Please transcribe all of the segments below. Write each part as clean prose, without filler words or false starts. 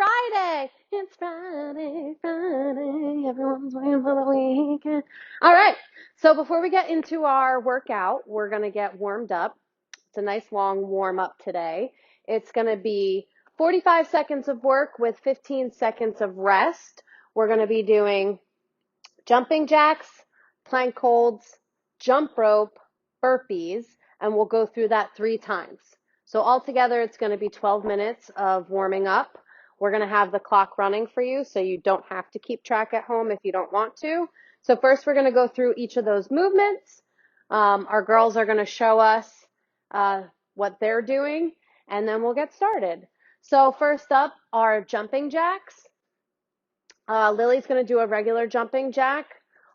Friday. It's Friday, Friday. Everyone's waiting for the weekend. All right. So before we get into our workout, we're going to get warmed up. It's a nice long warm up today. It's going to be 45 seconds of work with 15 seconds of rest. We're going to be doing jumping jacks, plank holds, jump rope, burpees, and we'll go through that 3 times. So altogether, it's going to be 12 minutes of warming up. We're going to have the clock running for you, so you don't have to keep track at home if you don't want to. So first, we're going to go through each of those movements. Our girls are going to show us what they're doing, and then we'll get started. So first up are jumping jacks. Lily's going to do a regular jumping jack.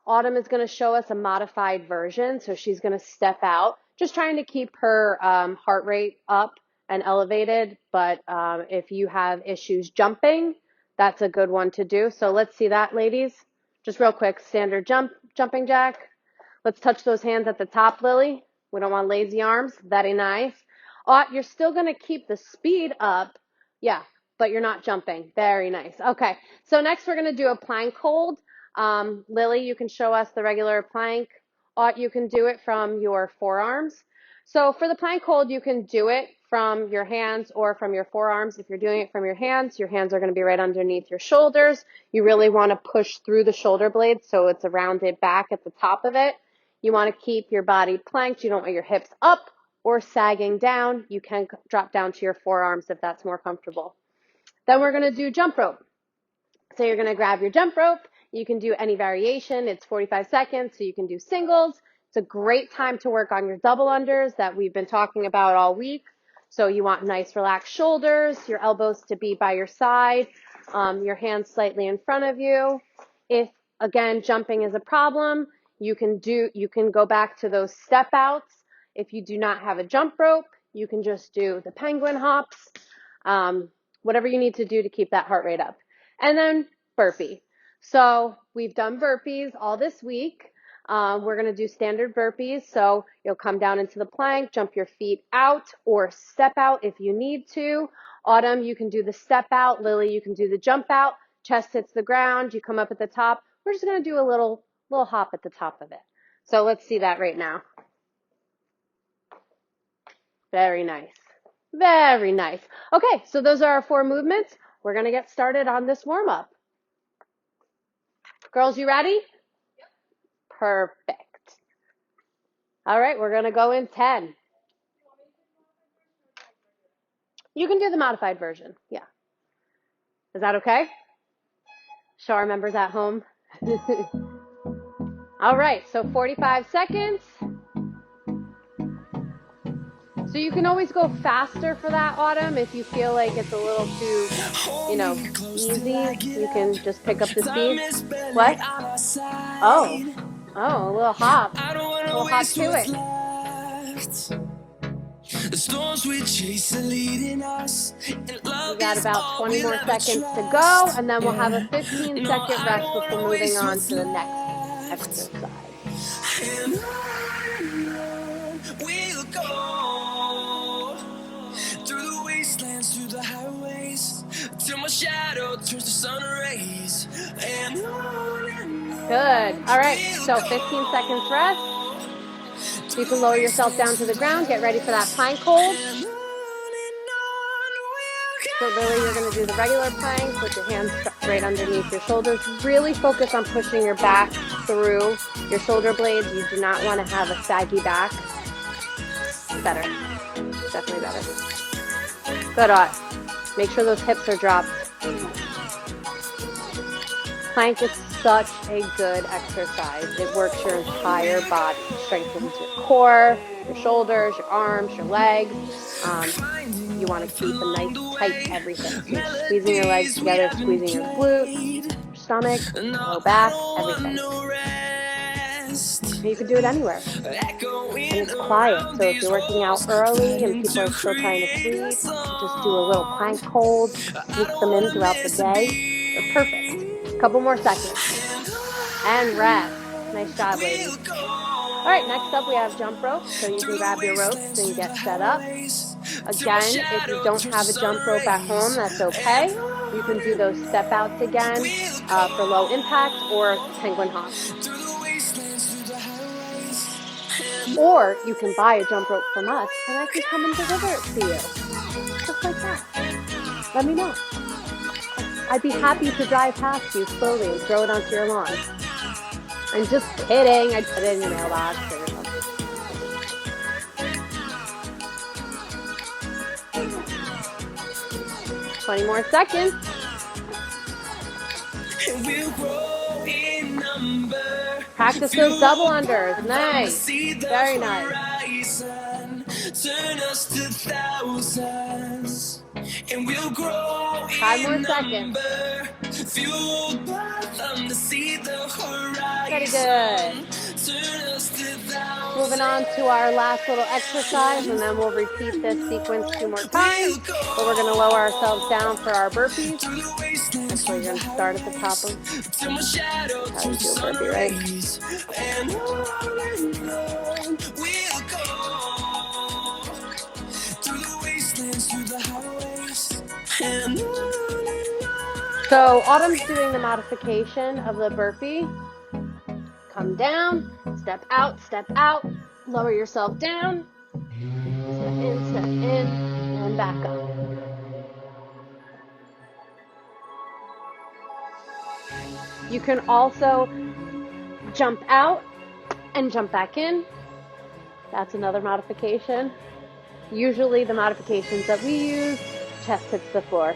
Autumn is going to show us a modified version, so she's going to step out, just trying to keep her heart rate up and elevated, but if you have issues jumping, that's a good one to do. So let's see that, ladies. Just real quick, standard jumping jack. Let's touch those hands at the top, Lily. We don't want lazy arms. Very nice. You're still going to keep the speed up. Yeah, but you're not jumping. Very nice. Okay, so next we're going to do a plank hold. Lily, you can show us the regular plank. You can do it from your forearms. So for the plank hold, you can do it from your hands or from your forearms. If you're doing it from your hands are going to be right underneath your shoulders. You really want to push through the shoulder blades so it's a rounded back at the top of it. You want to keep your body planked. You don't want your hips up or sagging down. You can drop down to your forearms if that's more comfortable. Then we're going to do jump rope. So you're going to grab your jump rope. You can do any variation. It's 45 seconds, so you can do singles. It's a great time to work on your double unders that we've been talking about all week. So you want nice relaxed shoulders, your elbows to be by your side, your hands slightly in front of you. If, again, jumping is a problem, you can go back to those step outs. If you do not have a jump rope, you can just do the penguin hops, whatever you need to do to keep that heart rate up. And then burpee. So we've done burpees all this week. We're going to do standard burpees. So you'll come down into the plank, jump your feet out or step out if you need to. Autumn, you can do the step out. Lily, you can do the jump out. Chest hits the ground. You come up at the top. We're just going to do a little hop at the top of it. So let's see that right now. Very nice. Very nice. Okay, so those are our 4 movements. We're going to get started on this warm up. Girls, you ready? Yep. Perfect. All right, we're going to go in 10. You can do the modified version. Yeah. Is that okay? Show our members at home. All right, so 45 seconds. So you can always go faster for that, Autumn. If you feel like it's a little too, easy, you can just pick up the speed. What? Oh, a little hop. A little hop to it. The storms we chase are leading us. We got about 20 more seconds to go, and then we'll have a 15-second rest before moving on to the next exercise. We'll go through the wastelands, through the highways, till my shadow turns to sun rays. Good. All right. So 15 seconds rest. You can lower yourself down to the ground. Get ready for that plank hold. So Lily, you're going to do the regular plank with your hands right underneath your shoulders. Really focus on pushing your back through your shoulder blades. You do not want to have a saggy back. Better. Definitely better. Good, Ot. Make sure those hips are dropped. Plank is such a good exercise. It works your entire body. Strengthens your core, your shoulders, your arms, your legs. You want to keep a nice tight everything. So you're squeezing your legs together, squeezing your glutes, your stomach, low back, everything. And you can do it anywhere. And it's quiet. So if you're working out early and people are still trying to sleep, just do a little plank hold, mix them in throughout the day. They're perfect. A couple more seconds. And rest. Nice job, ladies. All right, next up we have jump rope. So you can grab your ropes and get set up. Again, if you don't have a jump rope at home, that's okay. You can do those step outs again for low impact or penguin hops. Or you can buy a jump rope from us and I can come and deliver it to you. Just like that. Let me know. I'd be happy to drive past you slowly and throw it onto your lawn. I'm just kidding. I'd put it in your mailbox or something. Twenty more seconds. Practice those double unders. Nice. Very nice. Turn us to thousands, and we'll grow. 5 more seconds. Fueled by them to see the horizon. Very good. Moving on to our last little exercise, and then we'll repeat this sequence 2 more times. But we're going to lower ourselves down for our burpees. Actually, you're going to start at the top of how you do a burpee, right? So Autumn's doing the modification of the burpee. Come down, step out, lower yourself down, step in, and back up. You can also jump out and jump back in. That's another modification. Usually the modifications that we use, chest hits the floor.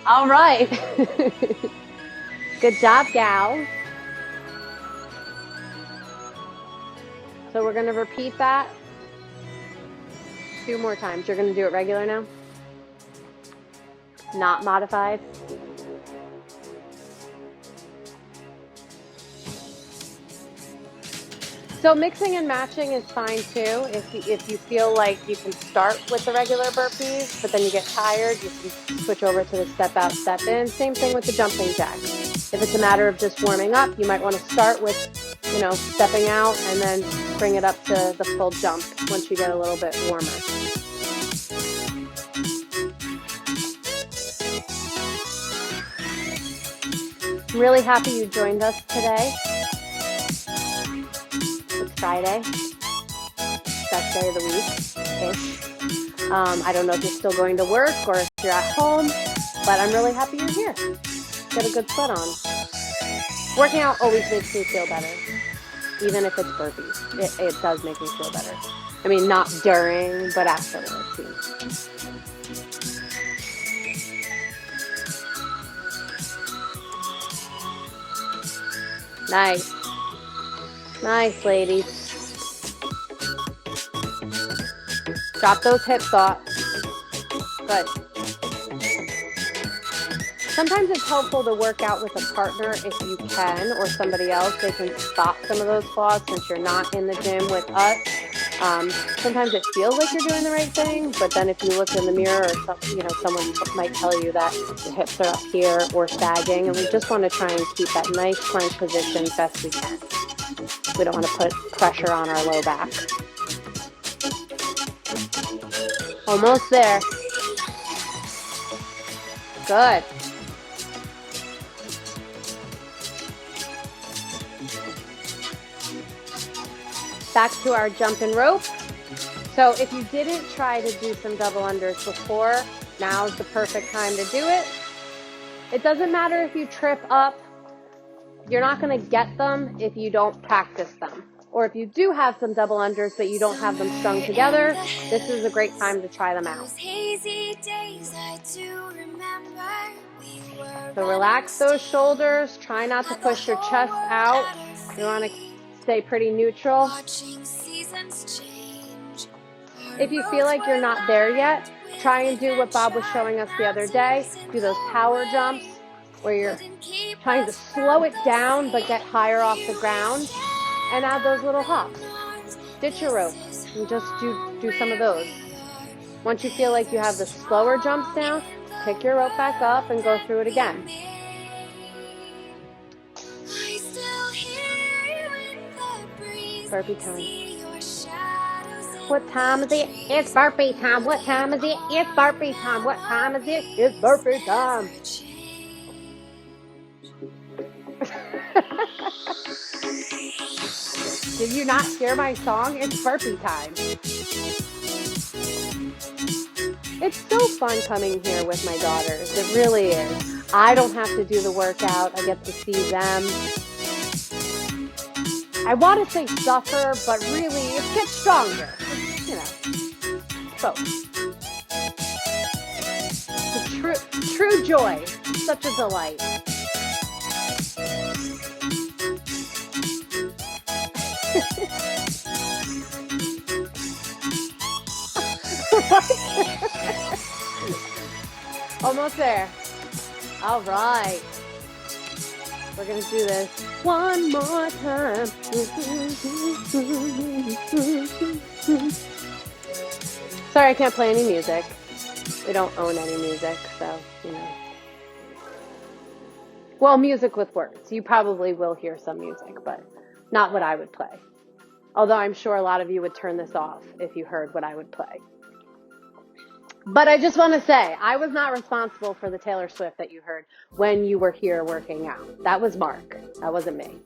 All right. Good job, gals. So we're going to repeat that 2 more times. You're going to do it regular now? Not modified? So mixing and matching is fine too. If you feel like you can start with the regular burpees, but then you get tired, you can switch over to the step out, step in. Same thing with the jumping jack. If it's a matter of just warming up, you might want to start with, stepping out and then bring it up to the full jump once you get a little bit warmer. I'm really happy you joined us today. Friday, best day of the week-ish. I don't know if you're still going to work or if you're at home, but I'm really happy you're here. Get a good sweat on. Working out always makes me feel better, even if it's burpees. It does make me feel better. I mean, not during, but afterwards too. Nice. Nice, ladies. Drop those hips off. Good. Sometimes it's helpful to work out with a partner if you can, or somebody else. They can spot some of those flaws since you're not in the gym with us. Sometimes it feels like you're doing the right thing, but then if you look in the mirror, or someone might tell you that the hips are up here or sagging, and we just want to try and keep that nice plank position best we can. We don't want to put pressure on our low back. Almost there. Good. Back to our jump and rope. So if you didn't try to do some double unders before, now's the perfect time to do it. It doesn't matter if you trip up. You're not going to get them if you don't practice them. Or if you do have some double unders but you don't have them strung together, this is a great time to try them out. So relax those shoulders. Try not to push your chest out. You want to stay pretty neutral. If you feel like you're not there yet, try and do what Bob was showing us the other day. Do those power jumps where you're trying to slow it down but get higher off the ground, and add those little hops. Ditch your rope and just do some of those. Once you feel like you have the slower jumps down, pick your rope back up and go through it again. Burpee time. What time is it? It's burpee time. What time is it? It's burpee time. What time is it? It's burpee time. Did you not hear my song? It's burpee time. It's so fun coming here with my daughters. It really is. I don't have to do the workout. I get to see them. I want to say suffer, but really it gets stronger. It's, you know, both. It's true joy. Such a delight. Almost there. All right. We're going to do this one more time. Sorry, I can't play any music. We don't own any music, so, you know. Well, music with words. You probably will hear some music, but not what I would play. Although I'm sure a lot of you would turn this off if you heard what I would play. But I just want to say, I was not responsible for the Taylor Swift that you heard when you were here working out. That was Mark. That wasn't me.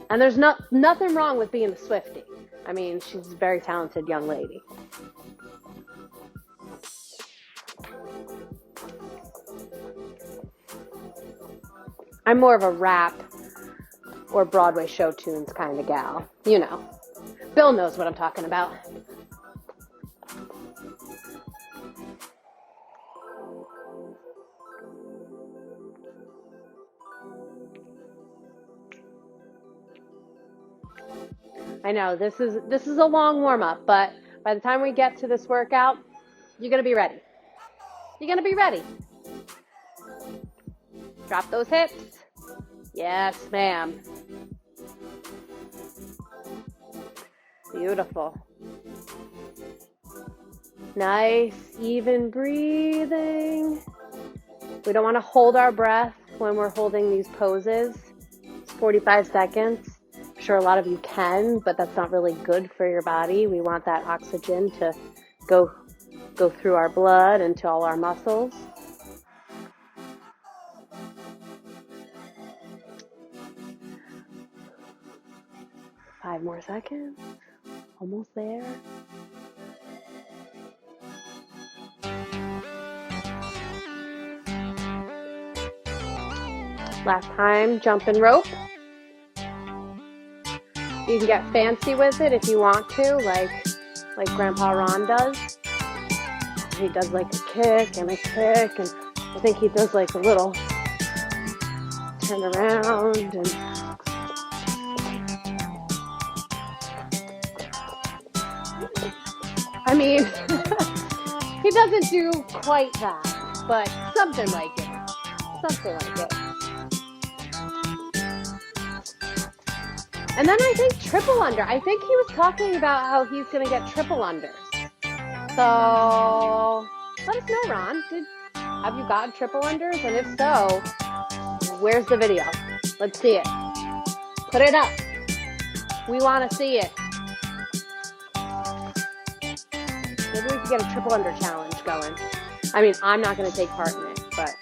And there's nothing wrong with being a Swiftie. I mean, she's a very talented young lady. I'm more of a rap or Broadway show tunes kind of gal. You know. Bill knows what I'm talking about. I know this is a long warm up, but by the time we get to this workout, you're going to be ready. You're going to be ready. Drop those hips. Yes, ma'am. Beautiful. Nice, even breathing. We don't want to hold our breath when we're holding these poses. It's 45 seconds. I'm sure a lot of you can, but that's not really good for your body. We want that oxygen to go through our blood into all our muscles. Five more seconds. Almost there. Last time, jumping rope. You can get fancy with it if you want to, like Grandpa Ron does. He does like a kick, and I think he does like a little turn around and I mean, he doesn't do quite that, but something like it. Something like it. And then I think triple under. I think he was talking about how he's going to get triple unders. So let us know, Ron. Have you gotten triple unders? And if so, where's the video? Let's see it. Put it up. We want to see it. Maybe we could get a triple under challenge going. I mean, I'm not going to take part in it, but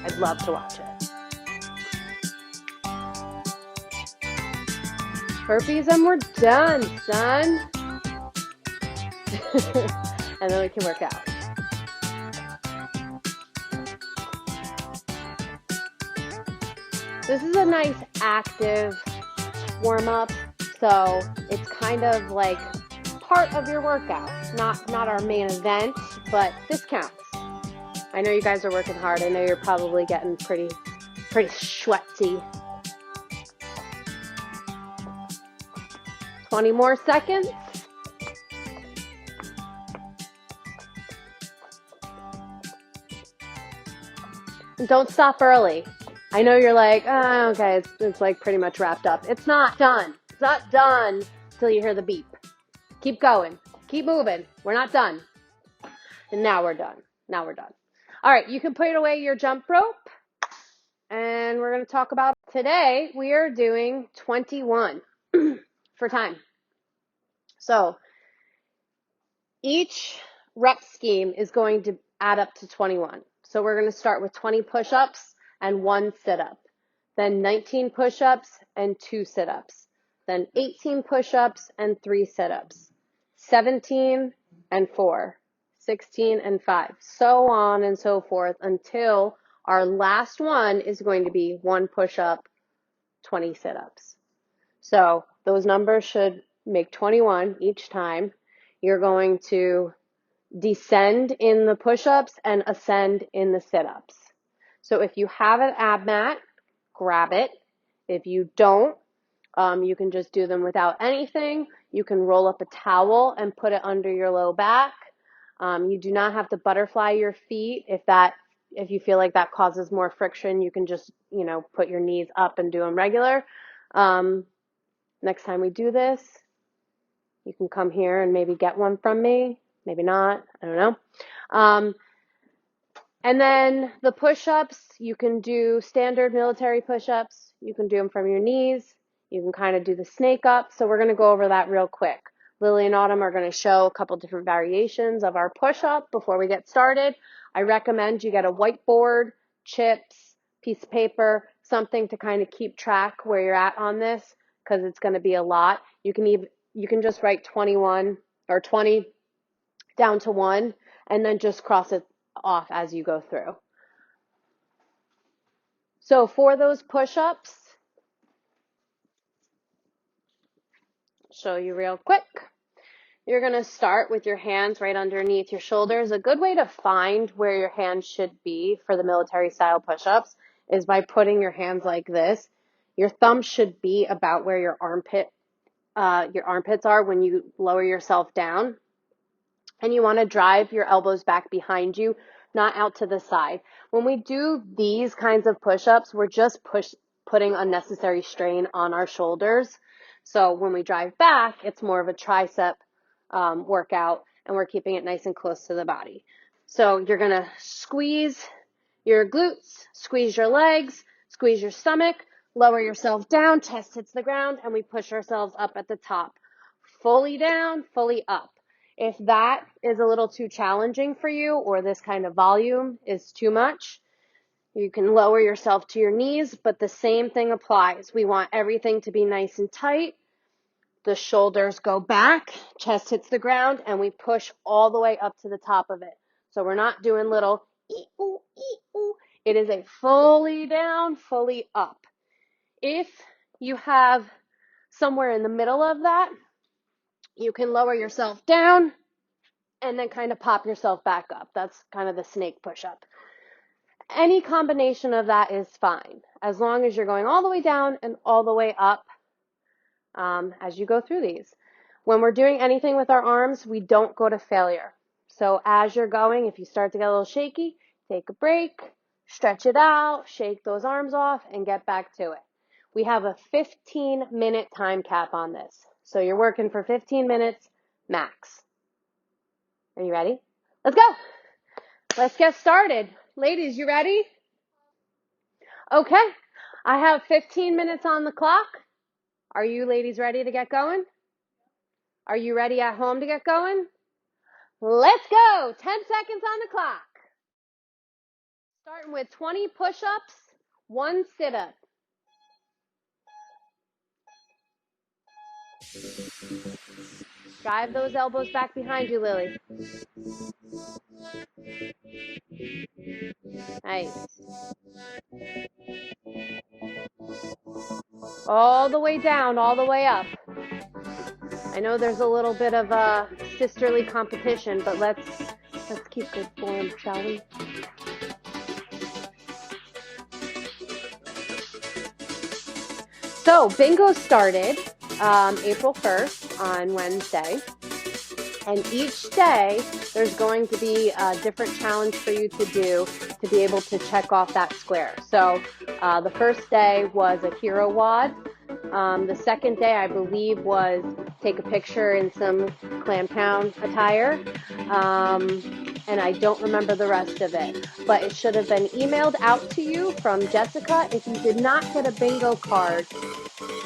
I'd love to watch it. Burpees and we're done, son. And then we can work out. This is a nice active warm-up, so it's kind of like part of your workout. Not our main event, but this counts. I know you guys are working hard. I know you're probably getting pretty sweaty. 20 more seconds. And don't stop early. I know you're like, oh, okay, it's like pretty much wrapped up. It's not done. It's not done till you hear the beep. Keep going. Keep moving. We're not done. And now we're done. Now we're done. All right, you can put away your jump rope. And we're going to talk about today we are doing 21. for time. So each rep scheme is going to add up to 21. So we're going to start with 20 push-ups and 1 sit-up, then 19 push-ups and 2 sit-ups, then 18 push-ups and 3 sit-ups, 17 and 4, 16 and 5, so on and so forth until our last one is going to be 1 push-up, 20 sit-ups. So those numbers should make 21 each time. You're going to descend in the push-ups and ascend in the sit-ups. So if you have an ab mat, grab it. If you don't, you can just do them without anything. You can roll up a towel and put it under your low back. You do not have to butterfly your feet. If you feel like that causes more friction, you can just, put your knees up and do them regular. Next time we do this, you can come here and maybe get one from me. Maybe not. I don't know. And then the push-ups, you can do standard military push-ups. You can do them from your knees. You can kind of do the snake up. So we're going to go over that real quick. Lily and Autumn are going to show a couple different variations of our push-up before we get started. I recommend you get a whiteboard, chips, piece of paper, something to kind of keep track where you're at on this, because it's going to be a lot. You can just write 21 or 20 down to 1 and then just cross it off as you go through. So for those push-ups, I'll show you real quick. You're going to start with your hands right underneath your shoulders. A good way to find where your hands should be for the military style push-ups is by putting your hands like this. Your thumb should be about where your armpits are when you lower yourself down. And you want to drive your elbows back behind you, not out to the side. When we do these kinds of push-ups, we're just putting unnecessary strain on our shoulders. So when we drive back, it's more of a tricep workout, and we're keeping it nice and close to the body. So you're going to squeeze your glutes, squeeze your legs, squeeze your stomach, lower yourself down, chest hits the ground, and we push ourselves up at the top. Fully down, fully up. If that is a little too challenging for you, or this kind of volume is too much, you can lower yourself to your knees, but the same thing applies. We want everything to be nice and tight. The shoulders go back, chest hits the ground, and we push all the way up to the top of it. So we're not doing little ee-oo, ee-oo. It is a fully down, fully up. If you have somewhere in the middle of that, you can lower yourself down and then kind of pop yourself back up. That's kind of the snake push-up. Any combination of that is fine, as long as you're going all the way down and all the way up as you go through these. When we're doing anything with our arms, we don't go to failure. So as you're going, if you start to get a little shaky, take a break, stretch it out, shake those arms off, and get back to it. We have a 15-minute time cap on this. So you're working for 15 minutes max. Are you ready? Let's go. Let's get started. Ladies, you ready? Okay. I have 15 minutes on the clock. Are you ladies ready to get going? Are you ready at home to get going? Let's go. 10 seconds on the clock. Starting with 20 push-ups, 1 sit-up. Drive those elbows back behind you, Lily. Nice. All the way down, all the way up. I know there's a little bit of a sisterly competition, but let's keep good form, shall we? So bingo started April 1st on Wednesday. And each day, there's going to be a different challenge for you to do to be able to check off that square. So the first day was a hero wad. The second day, I believe, was take a picture in some Clamtown attire. And I don't remember the rest of it. But it should have been emailed out to you from Jessica. If you did not get a bingo card,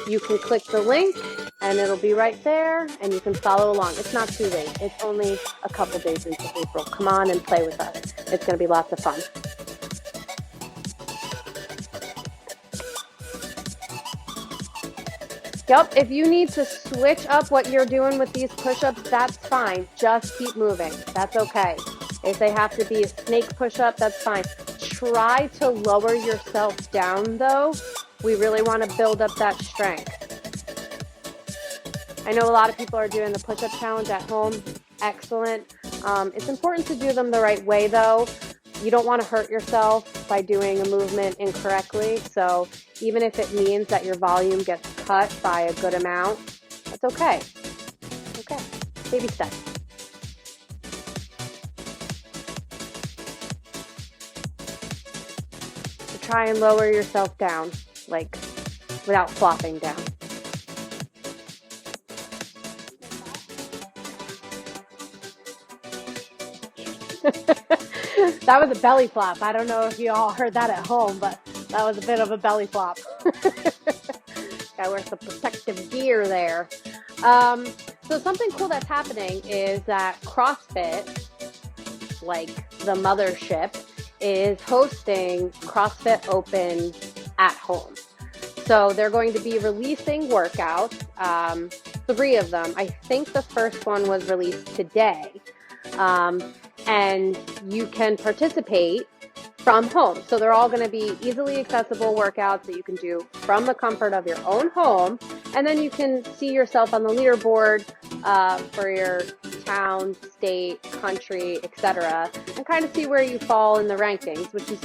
you can click the link and it'll be right there and you can follow along. It's not too late. It's only a couple days into April. Come on and play with us. It's going to be lots of fun. Yep, if you need to switch up what you're doing with these push-ups, that's fine. Just keep moving. That's okay. If they have to be a snake push-up, that's fine. Try to lower yourself down, though. We really want to build up that strength. I know a lot of people are doing the push-up challenge at home. Excellent. It's important to do them the right way, though. You don't want to hurt yourself by doing a movement incorrectly. So even if it means that your volume gets cut by a good amount, that's okay. Okay. Baby steps. So try and lower yourself down, like without flopping down. That was a belly flop. I don't know if you all heard that at home, but that was a bit of a belly flop. Gotta wear some protective gear there. So something cool that's happening is that CrossFit, like the mothership, is hosting CrossFit Open at home. So they're going to be releasing workouts, 3 of them. I think the first one was released today. And you can participate from home. So they're all going to be easily accessible workouts that you can do from the comfort of your own home. And then you can see yourself on the leaderboard for your town, state, country, etc., and kind of see where you fall in the rankings, which is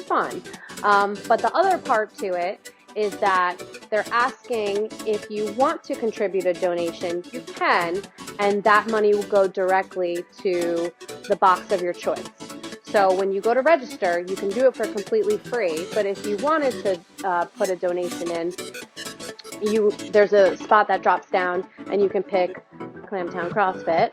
fun. But the other part to it is that they're asking if you want to contribute a donation, you can, and that money will go directly to the box of your choice. So when you go to register, you can do it for completely free, but if you wanted to put a donation in, there's a spot that drops down and you can pick Clamtown CrossFit,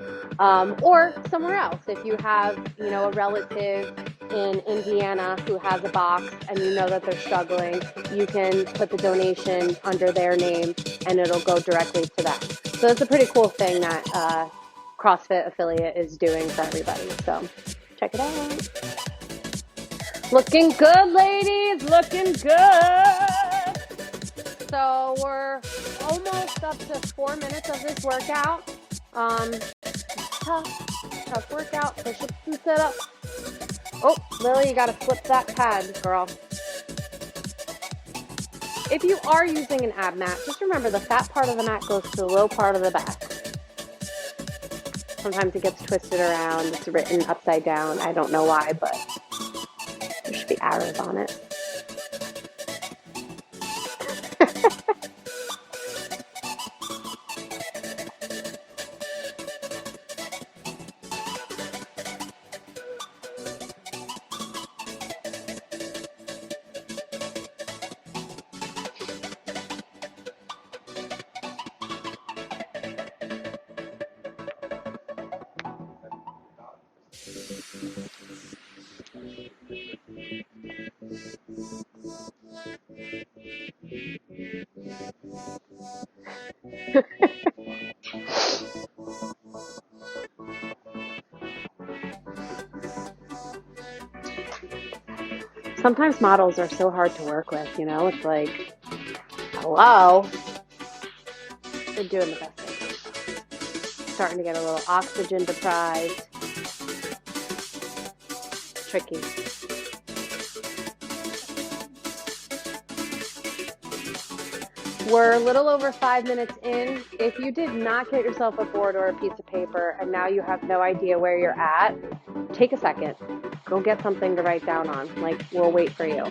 or somewhere else. If you have, a relative in Indiana who has a box and you know that they're struggling, you can put the donation under their name and it'll go directly to them. So it's a pretty cool thing that CrossFit affiliate is doing for everybody. So check it out. Looking good, ladies, looking good. So we're almost up to 4 minutes of this workout. Tough workout, push-ups and sit-ups. Oh, Lily, you gotta flip that pad, girl. If you are using an ab mat, just remember the fat part of the mat goes to the low part of the back. Sometimes it gets twisted around, it's written upside down. I don't know why, but there should be arrows on it. Sometimes models are so hard to work with, it's like, hello, they're doing the best they can. Starting to get a little oxygen deprived. Tricky. We're a little over 5 minutes in. If you did not get yourself a board or a piece of paper and now you have no idea where you're at, take a second. Go get something to write down on. We'll wait for you.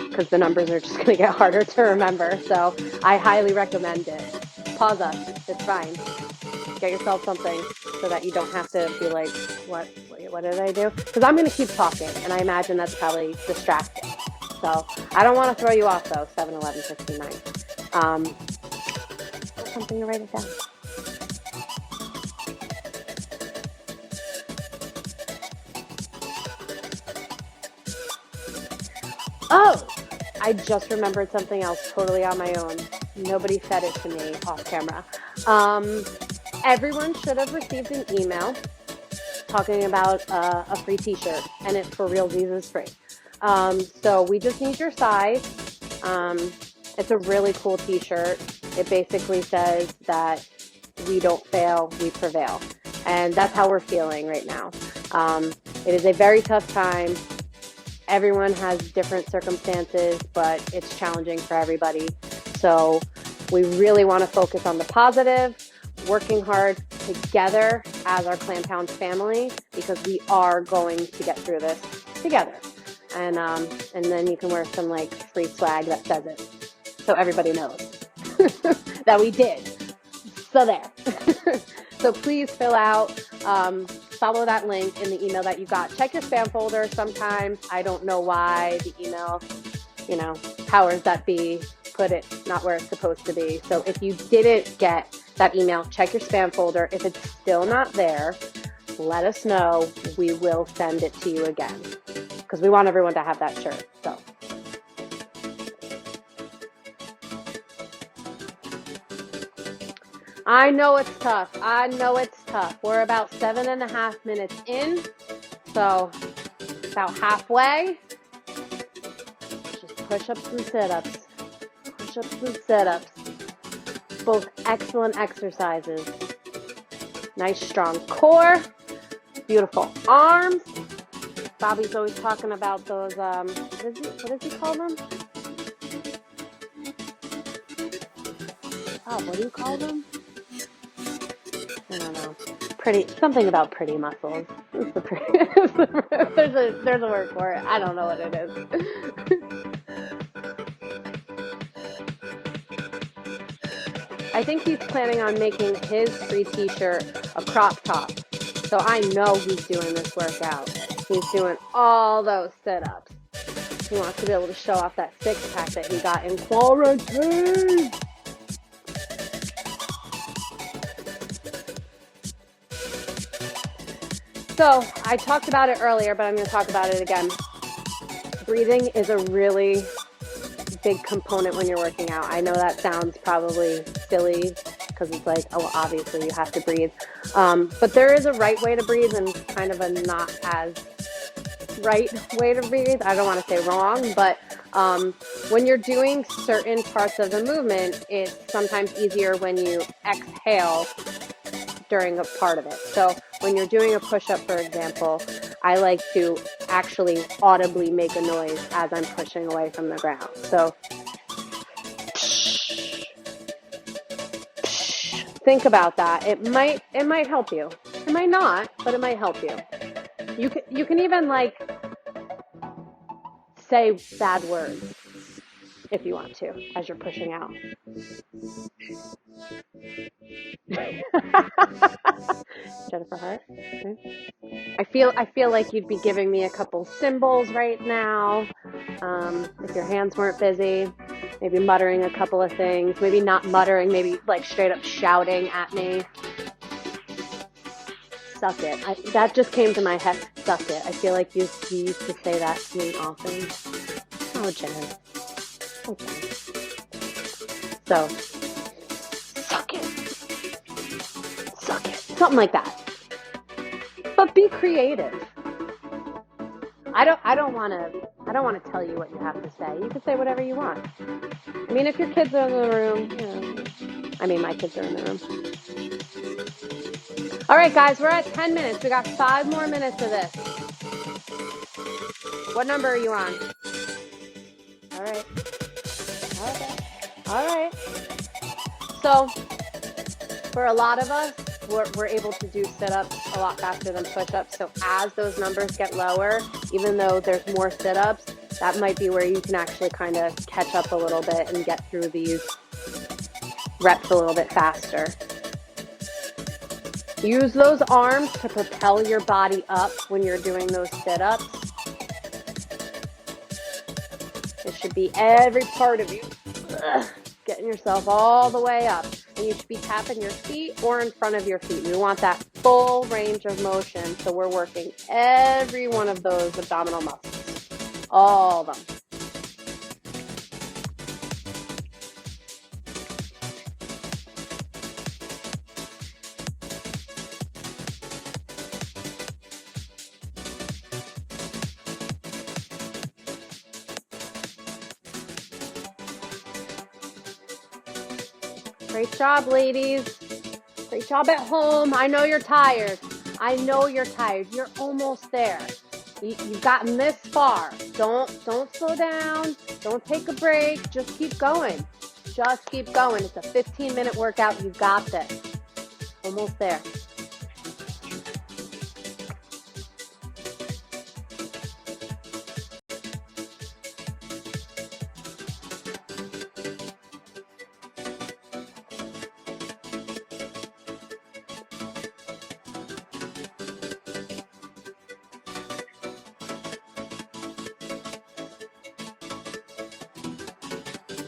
Because the numbers are just going to get harder to remember. So I highly recommend it. Pause us. It's fine. Get yourself something so that you don't have to be like, what did I do? Because I'm going to keep talking, and I imagine that's probably distracting. So I don't want to throw you off, though, 7-11-59. Something to write it down. Oh, I just remembered something else totally on my own. Nobody said it to me off camera. Everyone should have received an email talking about a free t-shirt, and it's for realsies is free. So we just need your size. It's a really cool t-shirt. It basically says that we don't fail, we prevail. And that's how we're feeling right now. It is a very tough time. Everyone has different circumstances, but it's challenging for everybody. So we really want to focus on the positive, working hard together as our Clamtown family, because we are going to get through this together. And then you can wear some like free swag that says it, so everybody knows that we did. So there. So please fill out, follow that link in the email that you got. Check your spam folder. Sometimes I don't know why the email, powers that be put it not where it's supposed to be. So if you didn't get that email, check your spam folder. If it's still not there, let us know. We will send it to you again, because we want everyone to have that shirt. So. I know it's tough. We're about 7.5 minutes in, so about halfway. Just push-ups and sit-ups. Both excellent exercises. Nice strong core, beautiful arms. Bobby's always talking about those, what does he call them? Oh, what do you call them? I don't know. Something about pretty muscles. There's a word for it. I don't know what it is. I think he's planning on making his free t-shirt a crop top. So I know he's doing this workout. He's doing all those sit-ups. He wants to be able to show off that six-pack that he got in quarantine. So I talked about it earlier, but I'm going to talk about it again. Breathing is a really big component when you're working out. I know that sounds probably silly, because it's like, oh, obviously you have to breathe. But there is a right way to breathe and kind of a not as right way to breathe. I don't want to say wrong, but when you're doing certain parts of the movement, it's sometimes easier when you exhale during a part of it. So when you're doing a push-up, for example, I like to actually audibly make a noise as I'm pushing away from the ground. So think about that. It might help you. It might not, but it might help you. You can even like say bad words if you want to as you're pushing out. Jennifer Hart. Okay. I feel like you'd be giving me a couple symbols right now. If your hands weren't busy, maybe muttering a couple of things, maybe not muttering, maybe like straight up shouting at me. Suck it. That just came to my head. Suck it. I feel like you used to say that to me often. Oh, Jen. Okay. So, suck it. Something like that. But be creative. I don't want to tell you what you have to say. You can say whatever you want. I mean, if your kids are in the room, my kids are in the room. All right, guys, we're at 10 minutes. We got 5 more minutes of this. What number are you on? All right. So, for a lot of us, we're able to do sit-ups a lot faster than push-ups. So as those numbers get lower, even though there's more sit-ups, that might be where you can actually kind of catch up a little bit and get through these reps a little bit faster. Use those arms to propel your body up when you're doing those sit-ups. It should be every part of you getting yourself all the way up. And you should be tapping your feet or in front of your feet. We want that full range of motion, so we're working every one of those abdominal muscles. All of them. Great job, ladies. Great job at home. I know you're tired. I know you're tired. You're almost there. You've gotten this far. Don't slow down. Don't take a break. Just keep going. Just keep going. It's a 15-minute workout. You got this. Almost there.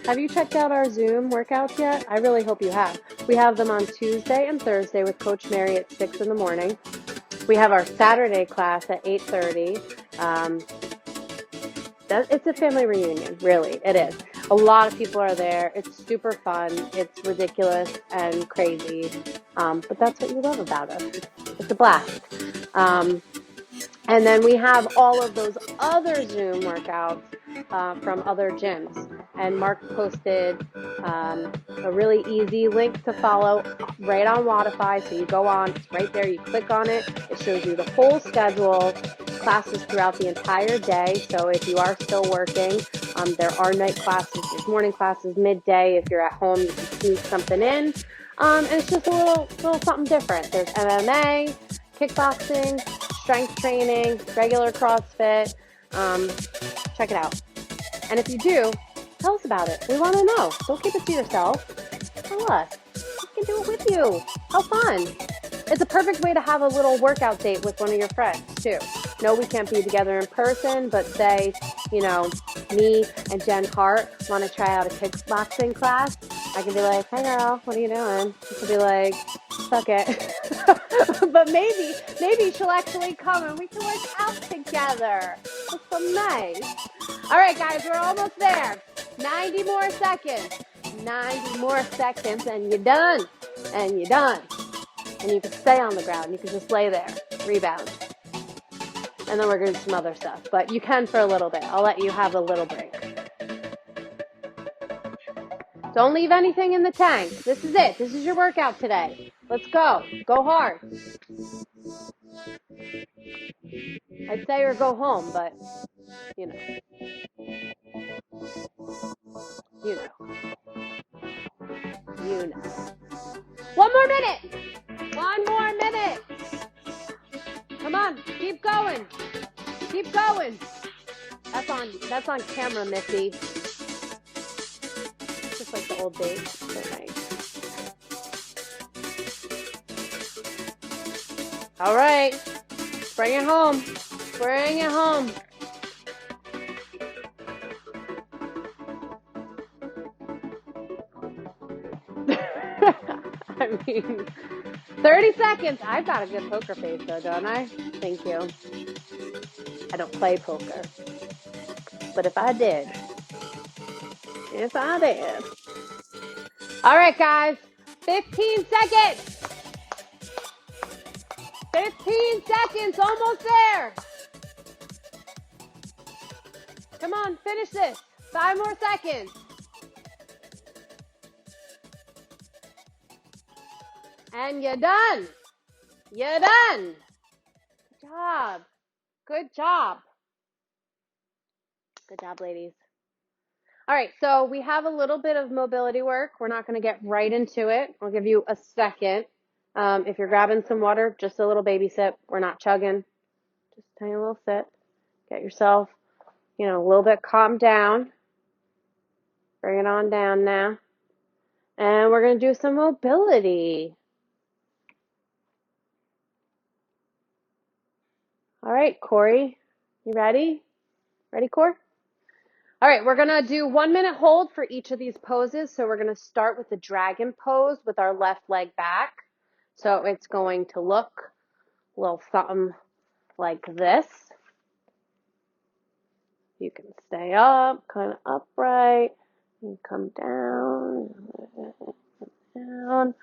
Have you checked out our Zoom workouts yet? I really hope you have. We have them on Tuesday and Thursday with Coach Mary at 6 in the morning. We have our Saturday class at 8:30. It's a family reunion, really. It is. A lot of people are there. It's super fun. It's ridiculous and crazy. But that's what you love about us. It's a blast. And then we have all of those other Zoom workouts from other gyms. And Mark posted a really easy link to follow right on Wodify. So you go on, it's right there. You click on it. It shows you the whole schedule, classes throughout the entire day. So if you are still working, there are night classes, there's morning classes, midday. If you're at home, you can sneak something in. And it's just a little something different. There's MMA, kickboxing, strength training, regular CrossFit. Check it out. And if you do, tell us about it. We want to know. Don't keep it to yourself. Tell us. We can do it with you. How fun. It's a perfect way to have a little workout date with one of your friends, too. No, we can't be together in person, but say, me and Jen Hart want to try out a kickboxing class. I can be like, hey, girl, what are you doing? She could be like, suck it. But maybe she'll actually come and we can work out together. That's so nice. All right, guys, we're almost there. 90 more seconds. 90 more seconds, and you're done. And you're done. And you can stay on the ground. You can just lay there. Rebound. And then we're going to do some other stuff. But you can for a little bit. I'll let you have a little break. Don't leave anything in the tank. This is it. This is your workout today. Let's go. Go hard. I'd say or go home, but, you know. You know. One more minute. One more minute. Come on. Keep going. Keep going. That's on camera, Missy. Just like the old days. So nice. All right. Bring it home. Bring it home. I mean, 30 seconds. I've got a good poker face though, don't I? Thank you. I don't play poker. But if I did. All right, guys. 15 seconds. 15 seconds. Almost there. Come on, finish this. 5 more seconds. And you're done. You're done. Good job. Good job. Good job, ladies. All right, so we have a little bit of mobility work. We're not going to get right into it. I'll give you a second. If you're grabbing some water, just a little baby sip. We're not chugging. Just a tiny little sip. Get yourself, a little bit calmed down. Bring it on down now. And we're going to do some mobility. All right, Corey, you ready? Ready, Cor? All right, we're going to do 1 minute hold for each of these poses. So we're going to start with the dragon pose with our left leg back. So it's going to look a little something like this. You can stay up, kind of upright, and come down, down.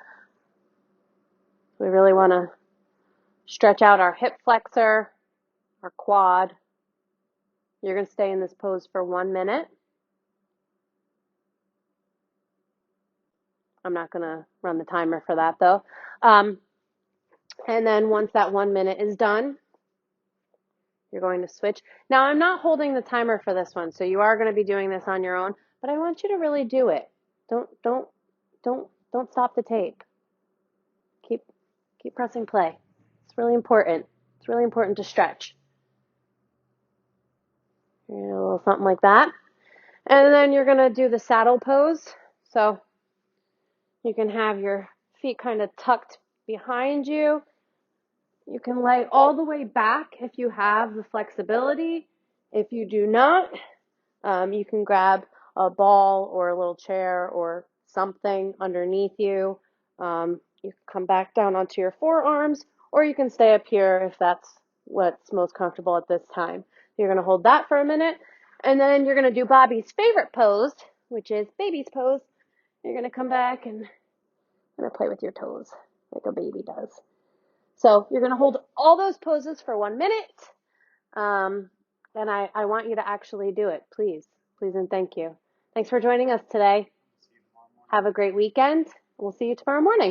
We really want to stretch out our hip flexor, our quad. You're going to stay in this pose for 1 minute. I'm not going to run the timer for that though. And then once that 1 minute is done, you're going to switch. Now I'm not holding the timer for this one, so you are going to be doing this on your own, but I want you to really do it. Don't stop the tape. Keep pressing play. It's really important. It's really important to stretch. A little something like that. And then you're going to do the saddle pose. So you can have your feet kind of tucked behind you. You can lay all the way back if you have the flexibility. If you do not, you can grab a ball or a little chair or something underneath you. You can come back down onto your forearms, or you can stay up here if that's what's most comfortable at this time. You're going to hold that for a minute, and then you're going to do Bobby's favorite pose, which is baby's pose. You're going to come back and play with your toes like a baby does. So you're going to hold all those poses for 1 minute. And I want you to actually do it. Please and thank you. Thanks for joining us today. Have a great weekend. We'll see you tomorrow morning.